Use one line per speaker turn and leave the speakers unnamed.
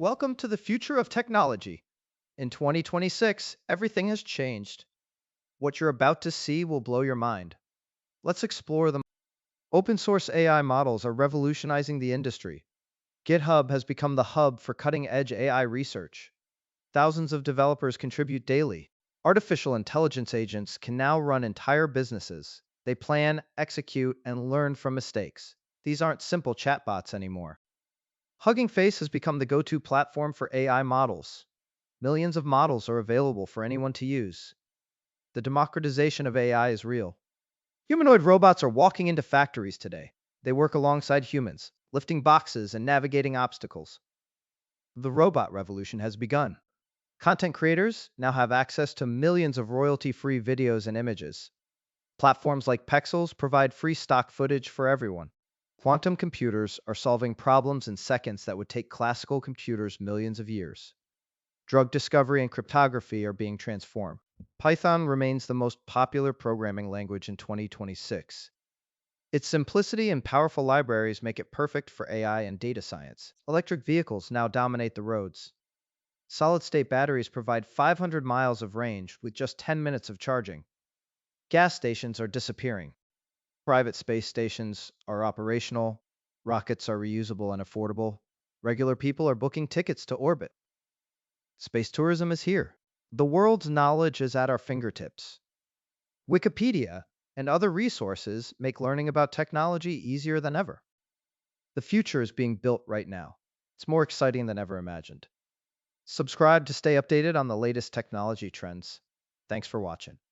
Welcome to the future of technology. In 2026, everything has changed. What you're about to see will blow your mind. Let's explore them. Open source AI models are revolutionizing the industry. GitHub has become the hub for cutting edge AI research. Thousands of developers contribute daily. Artificial intelligence agents can now run entire businesses. They plan, execute, and learn from mistakes. These aren't simple chatbots anymore. Hugging Face has become the go to platform for AI models. Millions of models are available for anyone to use. The democratization of AI is real. Humanoid robots are walking into factories today. They work alongside humans, lifting boxes and navigating obstacles. The robot revolution has begun. Content creators now have access to millions of royalty free videos and images. Platforms like Pexels provide free stock footage for everyone. Quantum computers are solving problems in seconds that would take classical computers millions of years. Drug discovery and cryptography are being transformed. Python remains the most popular programming language in 2026. Its simplicity and powerful libraries make it perfect for AI and data science. Electric vehicles now dominate the roads. Solid-state batteries provide 500 miles of range with just 10 minutes of charging. Gas stations are disappearing. Private space stations are operational. Rockets are reusable and affordable. Regular people are booking tickets to orbit. Space tourism is here. The world's knowledge is at our fingertips. Wikipedia and other resources make learning about technology easier than ever. The future is being built right now. It's more exciting than ever imagined. Subscribe to stay updated on the latest technology trends. Thanks for watching.